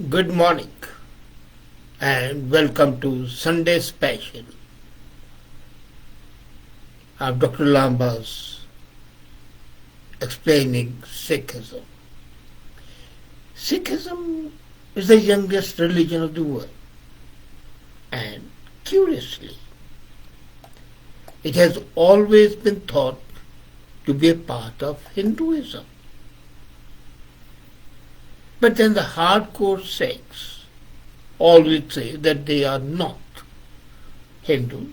Good morning and welcome to Sunday Special of Dr. Lamba's explaining Sikhism. Sikhism is the youngest religion of the world, and curiously, it has always been thought to be a part of Hinduism. But then the hardcore Sikhs always say that they are not Hindus.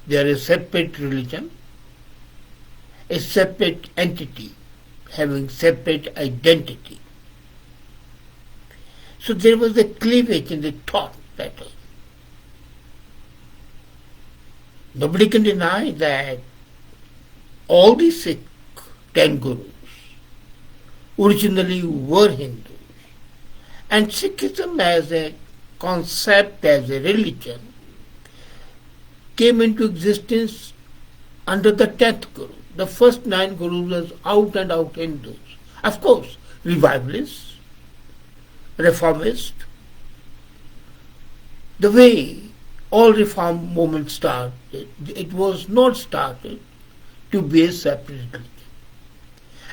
They are a separate religion, a separate entity, having separate identity. So there was a cleavage in the thought pattern. Nobody can deny that all the Sikh 10 gurus originally were Hindus. And Sikhism as a concept, as a religion, came into existence under the 10th Guru. The first 9 Gurus were out and out Hindus. Of course, revivalists, reformists. The way all reform movements started, it was not started to be a separate religion.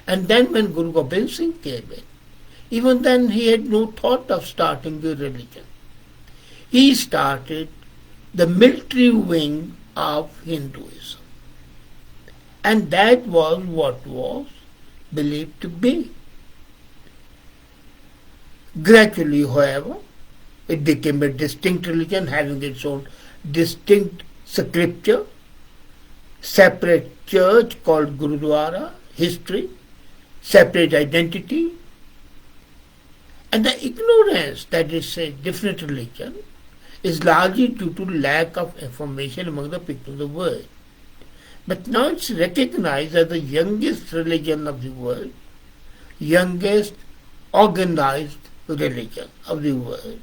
And then when Guru Gobind Singh came in, even then he had no thought of starting a religion. He started the military wing of Hinduism. And that was what was believed to be. Gradually, however, it became a distinct religion having its own distinct scripture, separate church called Gurudwara, history, separate identity, and the ignorance that it's a different religion is largely due to lack of information among the people of the world. But now it's recognized as the youngest religion of the world, youngest organized religion of the world.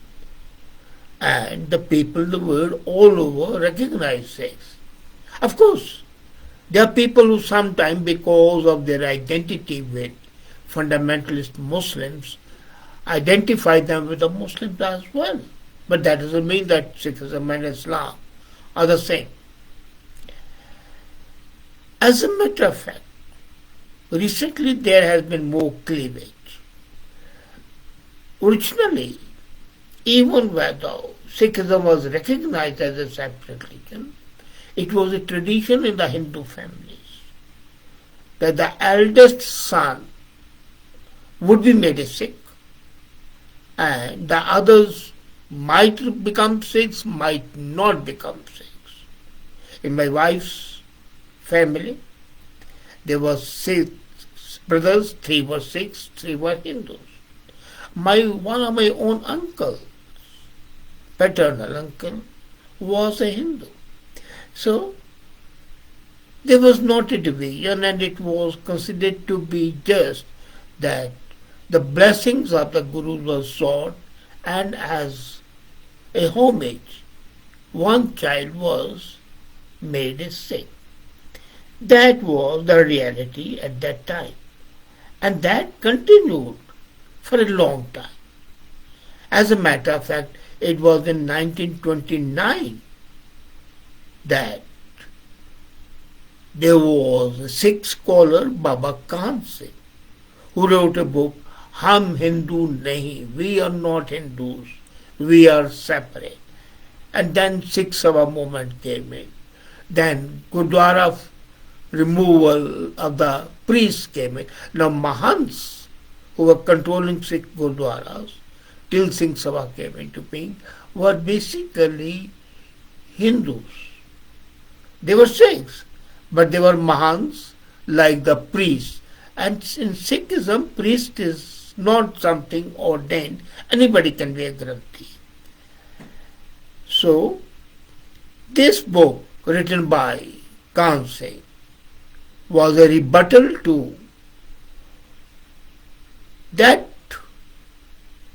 And the people of the world all over recognize this. Of course, there are people who sometimes, because of their identity with fundamentalist Muslims, identify them with the Muslims as well. But that doesn't mean that Sikhism and Islam are the same. As a matter of fact, recently there has been more cleavage. Originally, even though Sikhism was recognized as a separate religion, it was a tradition in the Hindu families that the eldest son would be made a Sikh and the others might become Sikhs, might not become Sikhs. In my wife's family, there were 6 brothers, 3 were Sikhs, 3 were Hindus. One of my own uncles, paternal uncle, was a Hindu. So, there was not a division, and it was considered to be just that the blessings of the Gurus were sought, and as a homage, one child was made a Sikh. That was the reality at that time. And that continued for a long time. As a matter of fact, it was in 1929 that there was a Sikh scholar, Baba Khan Singh, who wrote a book, Hum Hindu Nahi, we are not Hindus, we are separate. And then Sikh Sabha movement came in. Then Gurdwara removal of the priests came in. Now Mahants, who were controlling Sikh Gurdwaras, till Sikh Sabha came into being, were basically Hindus. They were Sikhs, but they were Mahants like the priests. And in Sikhism, priest is not something ordained. Anybody can be a Granthi. So, this book written by Khan Singh was a rebuttal to that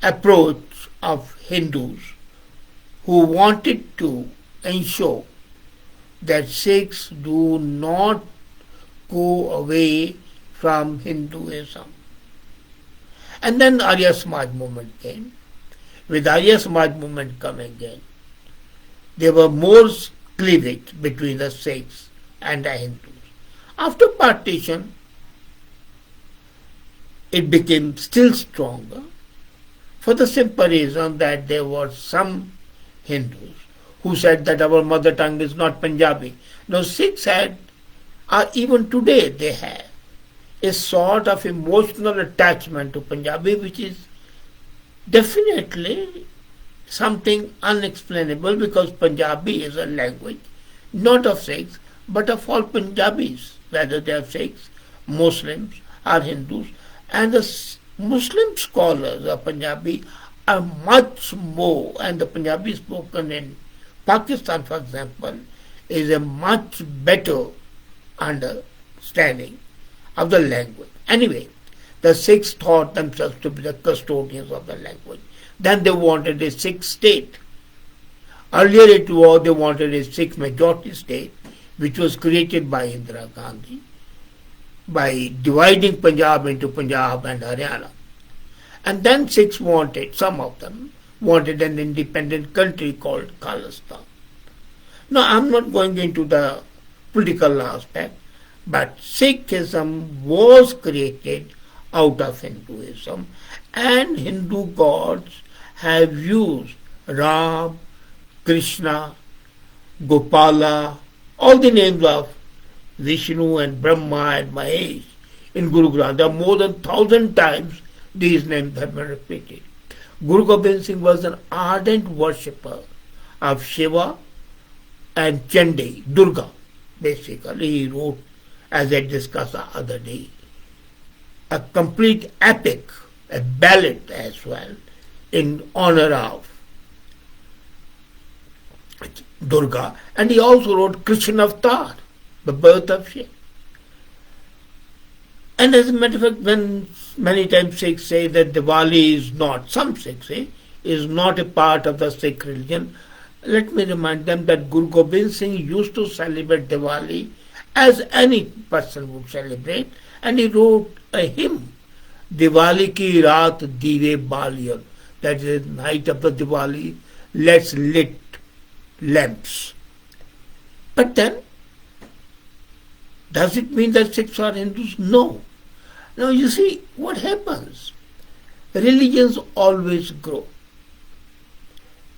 approach of Hindus who wanted to ensure that Sikhs do not go away from Hinduism. And then Arya Samaj movement came. with Arya Samaj movement coming in, there were more cleavage between the Sikhs and the Hindus. After partition, it became still stronger for the simple reason that there were some Hindus who said that our mother tongue is not Punjabi. Now Sikhs had, or even today they have, a sort of emotional attachment to Punjabi which is definitely something unexplainable, because Punjabi is a language not of Sikhs but of all Punjabis, whether they are Sikhs, Muslims or Hindus. And the Muslim scholars of Punjabi are much more, and the Punjabi spoken in Pakistan, for example, is a much better understanding of the language. Anyway, the Sikhs thought themselves to be the custodians of the language. Then they wanted a Sikh state. Earlier it was they wanted a Sikh majority state, which was created by Indira Gandhi by dividing Punjab into Punjab and Haryana. And then Sikhs wanted, some of them, wanted an independent country called Khalistan. Now I'm not going into the political aspect, but Sikhism was created out of Hinduism, and Hindu gods have used Ram, Krishna, Gopala, all the names of Vishnu and Brahma and Mahesh in Guru Granth. There are more than 1,000 times these names have been repeated. Guru Gobind Singh was an ardent worshipper of Shiva and Chandi, Durga. Basically, he wrote, as I discussed the other day, a complete epic, a ballad as well, in honor of Durga. And he also wrote Krishna Avatar, the birth of Shiva. And as a matter of fact, when many times Sikhs say that Diwali is not, some Sikhs say, is not a part of the Sikh religion, let me remind them that Guru Gobind Singh used to celebrate Diwali as any person would celebrate, and he wrote a hymn, Diwali ki raat dive baliyan, that is the night of the Diwali, let's lit lamps. But then, does it mean that Sikhs are Hindus? No. Now you see what happens. Religions always grow.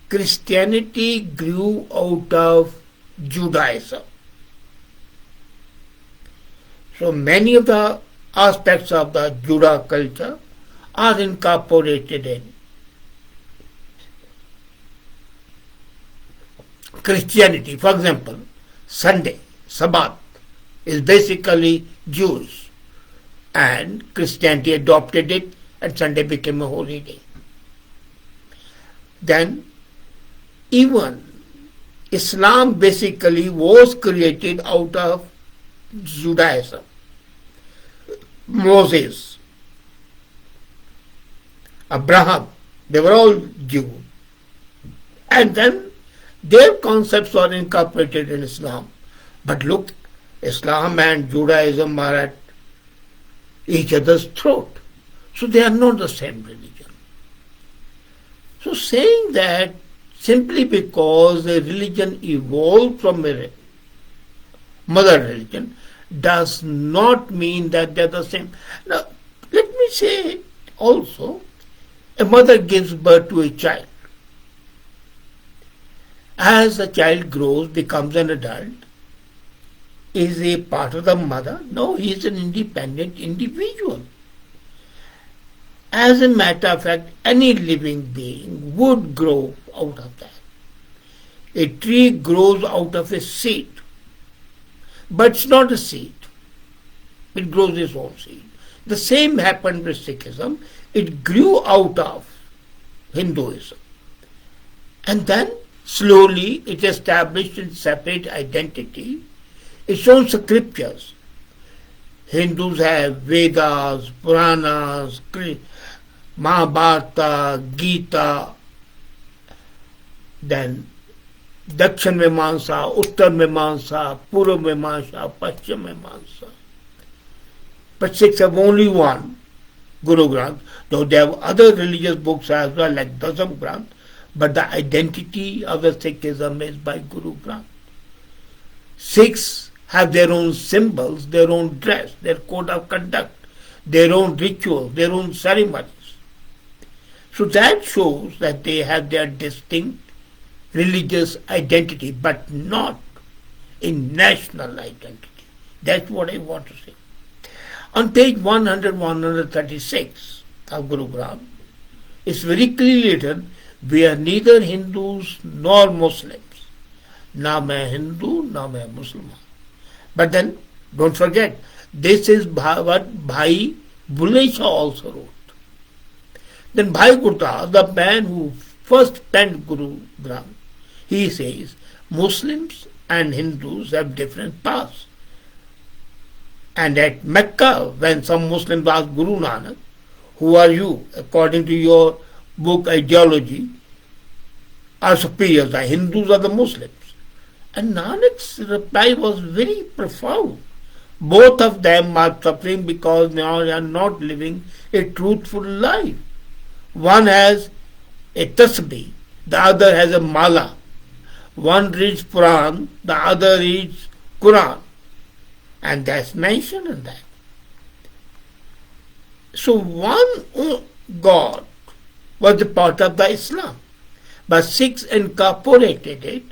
Christianity grew out of Judaism. So many of the aspects of the Judah culture are incorporated in Christianity. For example, Sunday, Sabbath, is basically Jewish, and Christianity adopted it, and Sunday became a holy day. Then even Islam basically was created out of Judaism. Moses, Abraham, they were all Jews. And then their concepts were incorporated in Islam. But look, Islam and Judaism are at each other's throat. So they are not the same religion. So saying that simply because a religion evolved from a mother religion does not mean that they are the same. Now, let me say also, a mother gives birth to a child. As the child grows, becomes an adult, is he part of the mother? No, he is an independent individual. As a matter of fact, any living being would grow out of that. A tree grows out of a seed, but it's not a seed. It grows its own seed. The same happened with Sikhism. It grew out of Hinduism. And then slowly it established its separate identity, its own scriptures. Hindus have Vedas, Puranas, Mahabharata, Gita, then Dakshin Mimamsa, Uttar Mimamsa, Purva Mimamsa, Paschim Mimamsa. But Sikhs have only one, Guru Granth, though there have other religious books as well like Dasam Granth, but the identity of the Sikhism is by Guru Granth. Sikhs have their own symbols, their own dress, their code of conduct, their own rituals, their own ceremonies. So that shows that they have their distinct religious identity, but not in national identity. That's what I want to say. On page 100-136 of Guru Granth, it's very clearly written, we are neither Hindus nor Muslims. Na main Hindu, na main Muslim. But then, don't forget, this is what Bhai Bulle Shah also wrote. Then Bhai Gurdas, the man who first penned Guru Granth, he says, Muslims and Hindus have different paths. And at Mecca, when some Muslims asked Guru Nanak, who are you, according to your book ideology, are superior, the Hindus or the Muslims? And Nanak's reply was very profound. Both of them are suffering because they are not living a truthful life. One has a tasbih, the other has a mala. One reads Quran, the other reads Quran. And that's mentioned in that. So one God was a part of the Islam. But Sikhs incorporated it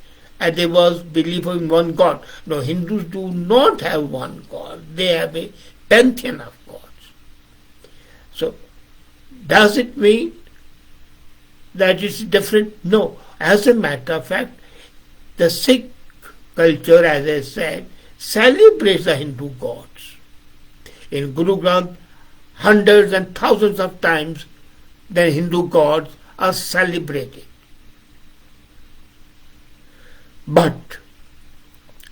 and they was belief in one God. No, Hindus do not have one God. They have a pantheon of gods. So does it mean that it's different? No. As a matter of fact, the Sikh culture, as I said, celebrates the Hindu gods. In Guru Granth, hundreds and thousands of times the Hindu gods are celebrated. But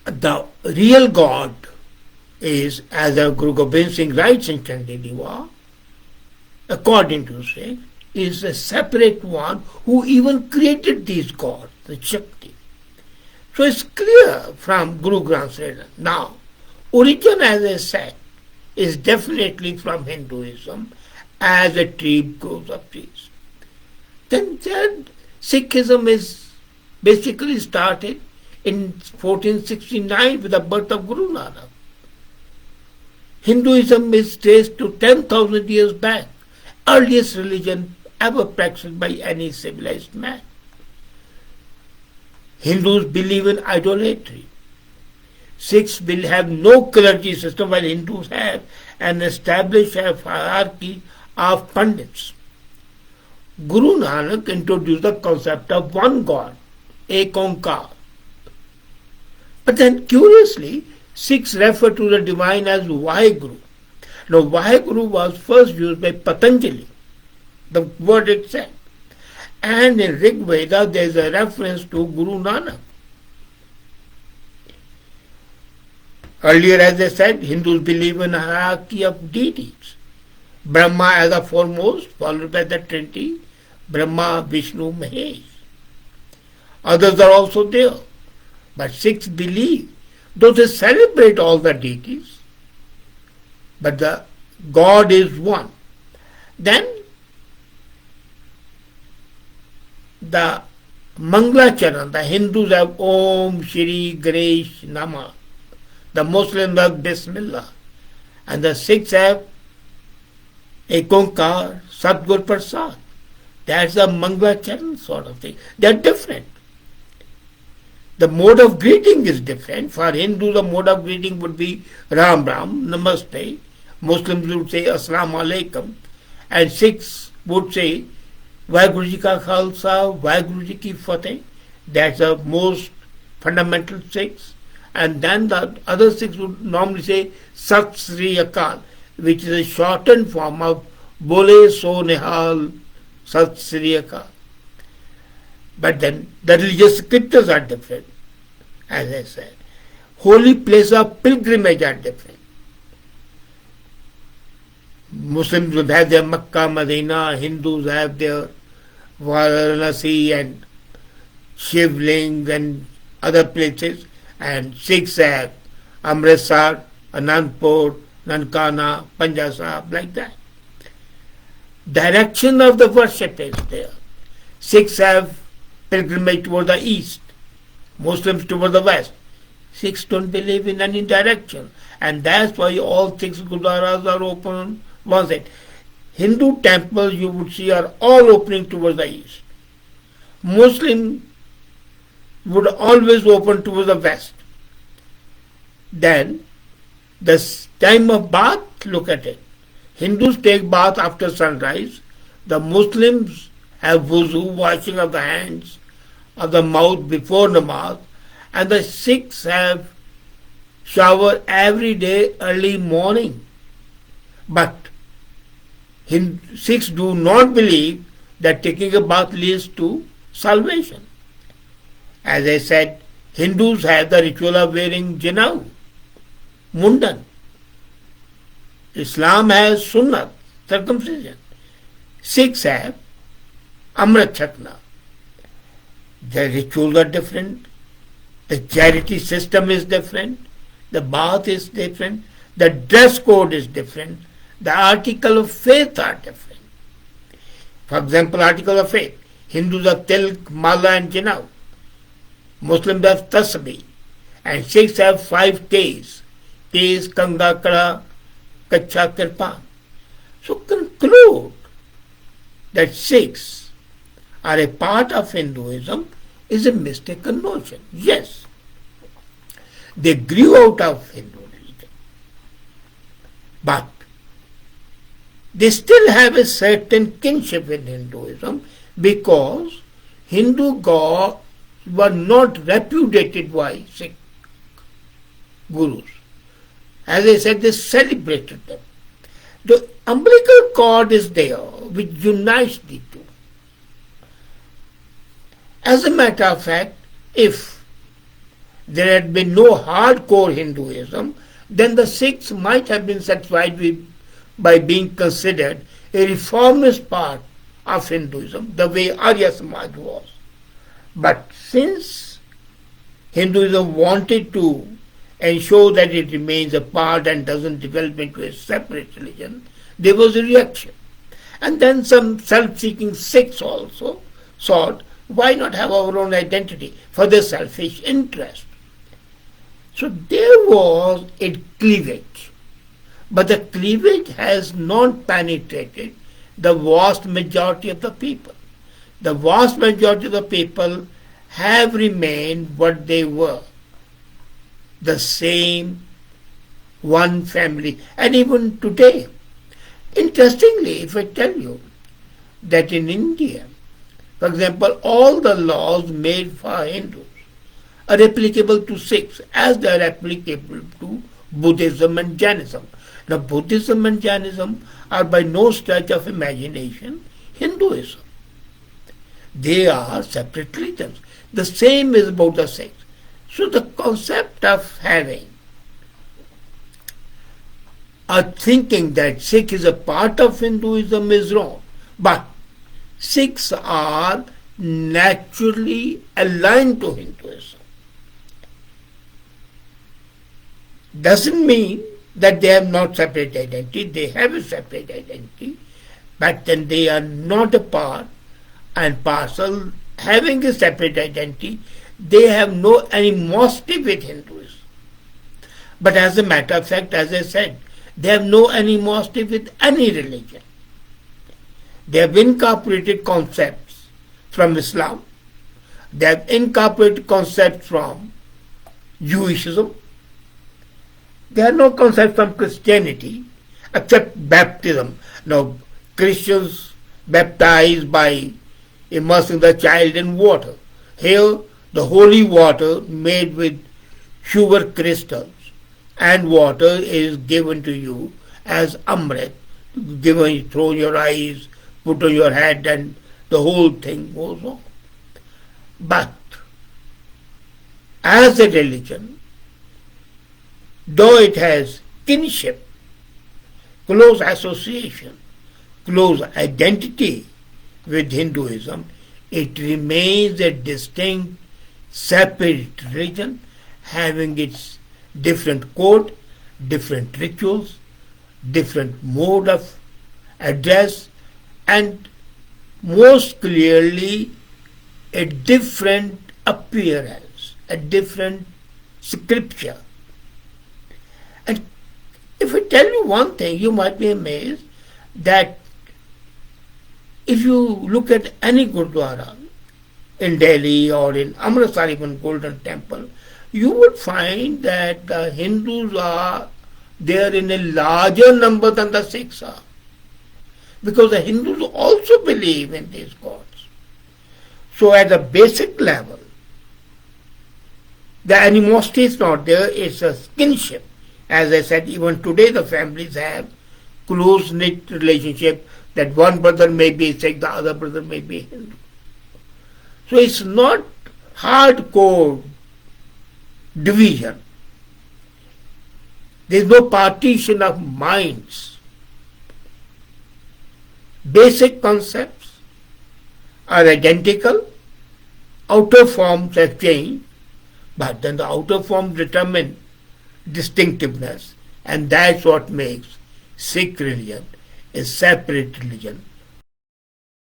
the real God is, as Guru Gobind Singh writes in Chandi Diwa, according to Sikh, is a separate one who even created these gods, the Shakti. So it's clear from Guru Granth written. Now, origin, as I said, is definitely from Hinduism, as a tree grows up trees. Then Sikhism is basically started in 1469 with the birth of Guru Nanak. Hinduism is traced to 10,000 years back, earliest religion ever practiced by any civilized man. Hindus believe in idolatry. Sikhs will have no clergy system, while Hindus have an established hierarchy of pandits. Guru Nanak introduced the concept of one God, Ek Onkar. But then curiously, Sikhs refer to the divine as Vaheguru. Now Vaheguru was first used by Patanjali, the word itself. And in Rig Veda there is a reference to Guru Nanak. Earlier, as I said, Hindus believe in a hierarchy of deities. Brahma as the foremost, followed by the Trinity, Brahma, Vishnu, Mahesh. Others are also there. But Sikhs believe, though they celebrate all the deities, but the God is one. Then the Manglacharan, the Hindus have Om Shri Ganesh Nama. The Muslims have Bismillah. And the Sikhs have Ek Onkar, Satgur Prasad. That's the Manglacharan sort of thing. They are different. The mode of greeting is different. For Hindus, the mode of greeting would be Ram Ram, Namaste. Muslims would say Assalamu Alaikum. And Sikhs would say Vaheguru Ji Ka Khalsa, Vaheguru Ji Ki Fateh. That's the most fundamental Sikhs. And then the other Sikhs would normally say Sat Sri Akal, which is a shortened form of Bole So Nihal Sat Sri Akal. But then the religious scriptures are different, as I said. Holy places of pilgrimage are different. Muslims would have their Makkah, Medina, Hindus have their Varanasi and Shivling and other places, and Sikhs have Amritsar, Anandpur, Nankana, Punjab, like that. direction of the worship is there. Sikhs have pilgrimage toward the east, Muslims toward the west. Sikhs don't believe in any direction, and that's why all Sikhs gurdwaras are open on one side. Hindu temples you would see are all opening towards the east. Muslim would always open towards the west. Then the time of bath, look at it. Hindus take bath after sunrise. The Muslims have wuzu, washing of the hands, of the mouth before namaz, and the Sikhs have shower every day early morning. But Sikhs do not believe that taking a bath leads to salvation. As I said, Hindus have the ritual of wearing jinau, mundan. Islam has sunnah, circumcision. Sikhs have amrit chakna. The rituals are different. The charity system is different. The bath is different. The dress code is different. The article of faith are different. For example, article of faith. Hindus have tilk, mala and jinau. Muslims have tasbih. And Sikhs have 5 Ks. Ks, kanga, kara, kacha, kirpan. So conclude that Sikhs are a part of Hinduism is a mistaken notion. Yes, they grew out of Hindu religion, but they still have a certain kinship with Hinduism because Hindu gods were not repudiated by Sikh gurus. As I said, they celebrated them. The umbilical cord is there which unites the two. As a matter of fact, if there had been no hardcore Hinduism, then the Sikhs might have been satisfied by being considered a reformist part of Hinduism, the way Arya Samaj was. But since Hinduism wanted to ensure that it remains a part and doesn't develop into a separate religion, there was a reaction. And then some self-seeking Sikhs also thought, why not have our own identity for their selfish interest? So there was a cleavage. But the cleavage has not penetrated the vast majority of the people. The vast majority of the people have remained what they were. The same one family. And even today, interestingly, if I tell you that in India, for example, all the laws made for Hindus are applicable to Sikhs as they are applicable to Buddhism and Jainism. Now, Buddhism and Jainism are by no stretch of imagination Hinduism. They are separate religions. The same is about the Sikhs. So the concept of having a thinking that Sikh is a part of Hinduism is wrong. But Sikhs are naturally aligned to Hinduism. Doesn't mean that they have not separate identity. They have a separate identity, but then they are not a part and parcel. Having a separate identity, they have no animosity with Hinduism. But as a matter of fact, as I said, they have no animosity with any religion. They have incorporated concepts from Islam. They have incorporated concepts from Jewishism. There are no concepts from Christianity except baptism. Now, Christians baptize by immersing the child in water. Here, the holy water made with sugar crystals and water is given to you as amrit, given through your eyes, put on your head, and the whole thing goes on. But as a religion, though it has kinship, close association, close identity with Hinduism, it remains a distinct, separate religion, having its different code, different rituals, different mode of address, and most clearly a different appearance, a different scripture. And if I tell you one thing, you might be amazed that if you look at any Gurdwara in Delhi or in Amritsar, even Golden Temple, you would find that the Hindus are there in a larger number than the Sikhs are. Because the Hindus also believe in these gods. So at a basic level, the animosity is not there, it's a kinship. As I said, even today the families have close-knit relationship that one brother may be Sikh, the other brother may be Hindu. So it's not hardcore division. There's no partition of minds. Basic concepts are identical, outer forms have changed, but then the outer forms determine distinctiveness, and that's what makes Sikh religion a separate religion